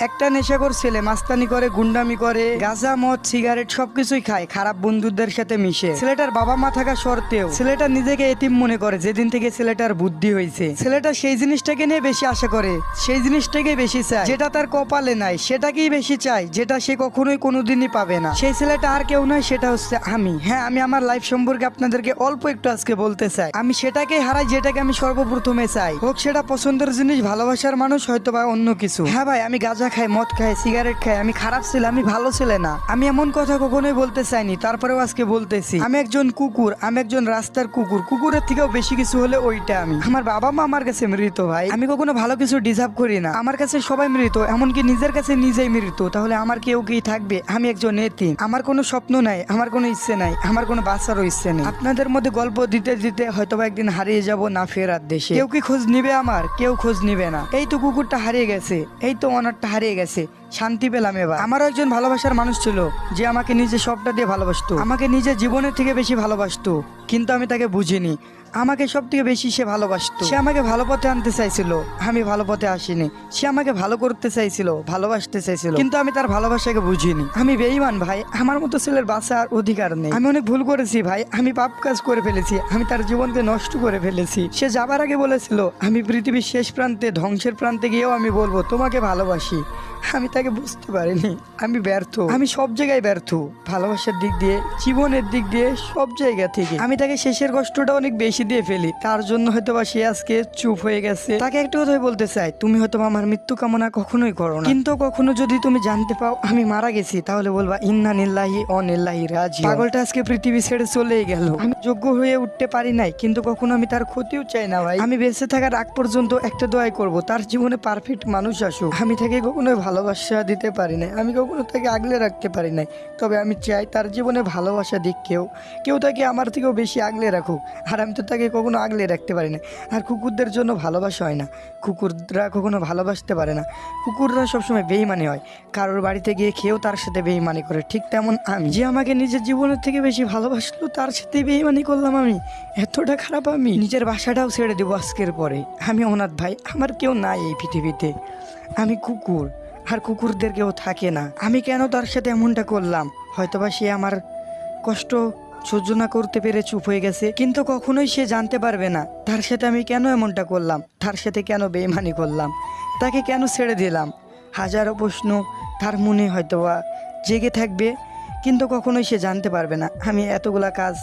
একটা নেশাখোর ছেলে মাস্তানি করে, গুন্ডামি করে, গাঁজা মদ সিগারেট সবকিছুই খায়, খারাপ বন্ধুদের সাথে মিশে। ছেলেটার বাবা মা থাকা সত্ত্বেও ছেলেটা নিজেকে এতিম মনে করে। যেদিন থেকে ছেলেটার বুদ্ধি হয়েছে, ছেলেটা সেই জিনিসটাকে নিয়ে বেশি আশা করে, সেই জিনিসটাকে বেশি চায় যেটা তার কপালে নাই, সেটাকেই বেশি চায় যেটা সে কখনোই কোনোদিনই পাবে না। সেই ছেলেটা আর কেউ নয়, সেটা হচ্ছে আমি। হ্যাঁ, আমি আমার লাইফ সম্পর্কে আপনাদেরকে অল্প একটু আজকে বলতে চাই। আমি সেটাকে হারাই যেটাকে আমি সর্বপ্রথমে চাই, হোক সেটা পছন্দের জিনিস, ভালোবাসার মানুষ, হয়তো বা অন্য কিছু। হ্যাঁ ভাই, আমি গাঁজা খাই, মদ খাই, সিগারেট খাই, আমি খারাপ ছেলে, আমি ভালো ছেলে না। আমি এমন কথা কখনোই বলতে চাইনি, তারপরেও আজকে বলতেছি। আমি একজন কুকুর, আমি একজন রাস্তার কুকুর। কুকুরের থেকেও বেশি কিছু হলে ওইটা আমি। আমার বাবা মা আমার কাছে মৃত ভাই। আমি কখনো ভালো কিছু ডিজার্ভ করি না। আমার কাছে সবাই মৃত, এমনকি নিজের কাছে নিজেই মৃত। তাহলে আমার কেউ কি থাকবে? আমি একজন এতিম। আমার কোনো স্বপ্ন নাই, আমার কোনো ইচ্ছে নাই, আমার কোনো বাঁচারও ইচ্ছে নেই। আপনাদের মধ্যে গল্প দিতে দিতে হয়তোবা একদিন হারিয়ে যাব না ফেরার দেশে। কেউ কি খোঁজ নিবে আমার? কেউ খোঁজ নিবে না। এই তো কুকুরটা হারিয়ে গেছে, এই তো অনারটা হারিয়ে গেছে, শান্তি পেলাম এবার। আমারও একজন ভালোবাসার মানুষ ছিল যে আমাকে নিজে সবটা দিয়ে ভালোবাসতো, আমাকে নিজের জীবনের থেকে বেশি ভালোবাসতো, কিন্তু আমি তাকে বুঝিনি। আমাকে সব থেকে বেশি সে ভালোবাসতো। সে আমাকে ভালো পথে আনতে চাইছিল, আমি ভালো পথে আসিনি। সে আমাকে ভালো করতে চাইছিল, ভালোবাসতে চাইছিল, কিন্তু আমি তার ভালোবাসাকে বুঝিনি। আমি বেঈমান ভাই, আমার মতো ছেলের বাঁচার অধিকার নেই। আমি অনেক ভুল করেছি ভাই, আমি পাপ কাজ করে ফেলেছি, আমি তার জীবনকে নষ্ট করে ফেলেছি। সে যাবার আগে বলেছিল আমি পৃথিবীর শেষ প্রান্তে, ধ্বংসের প্রান্তে গিয়েও আমি বলবো তোমাকে ভালোবাসি। আমি তাকে বুঝতে পারিনি, আমি ব্যর্থ, আমি সব জায়গায় ব্যর্থ, ভালোবাসার দিক দিয়ে, জীবনের দিক দিয়ে, সব জায়গা থেকে। আমি তাকে শেষের কষ্টটা অনেক বেশি দিয়ে ফেলি, তার জন্য হয়তো বা সে আজকে চুপ হয়ে গেছে। তাকে একটা কথাই বলতে চাই, তুমি হয়তো আমার মৃত্যু কামনা কখনোই করো না, কিন্তু কখনো যদি তুমি জানতে পাও আমি মারা গেছি, তাহলে বলবা ইন্না নিল্লাহি ও নিল্লাহি রাজিউন। পাগলটা আজকে পৃথিবী ছেড়ে চলেই গেল। আমি যোগ্য হয়ে উঠতে পারি নাই, কিন্তু কখনো আমি তার ক্ষতিও চাই না ভাই। আমি বেঁচে থাকার আগ পর্যন্ত একটা দোয়াই করব, তার জীবনে পারফেক্ট মানুষ আসুক। আমি তাকে কখনোই ভালোবাসা দিতে পারি নাই, আমি কখনো তাকে আগলে রাখতে পারি নাই, তবে আমি চাই তার জীবনে ভালোবাসা দিক কেউ তাকে আমার থেকেও বেশি আগলে রাখুক। আর আমি তো তাকে কখনো আগলে রাখতে পারি না। আর কুকুরদের জন্য ভালোবাসা হয় না, কুকুররা কখনো ভালোবাসতে পারে না। কুকুররা সবসময় বেইমানি হয়, কারোর বাড়িতে গিয়ে খেয়েও তার সাথে বেইমানি করে। ঠিক তেমন আমি, যে আমাকে নিজের জীবনের থেকে বেশি ভালোবাসলো তার সাথে বেইমানি করলাম। আমি এতটা খারাপ, আমি নিজের বাসাটাও ছেড়ে দেবো আজকের পরে। আমি অনাথ ভাই, আমার কেউ নাই এই পৃথিবীতে। আমি কুকুর, আর কুকুরদের কেউ থাকে না। আমি কেন তার সাথে এমনটা করলাম? হয়তোবা সে আমার কষ্ট সহ্য না করতে পেরে চুপ হয়ে গেছে, কিন্তু কখনোই সে জানতে পারবে না তার সাথে আমি কেন এমনটা করলাম, তার সাথে কেন বেইমানি করলাম, তাকে কেন ছেড়ে দিলাম। হাজারো প্রশ্ন তার মনে হয়তোবা জেগে থাকবে, কিন্তু কখনোই সে জানতে পারবে না আমি এতগুলা কাজ,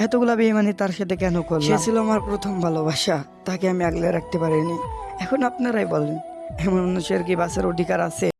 এতগুলা বেইমানি তার সাথে কেন করলাম। সে ছিল আমার প্রথম ভালোবাসা, তাকে আমি আগলে রাখতে পারিনি। এখন আপনারাই বলেন, এমন মানুষের কি বাঁচার অধিকার আছে?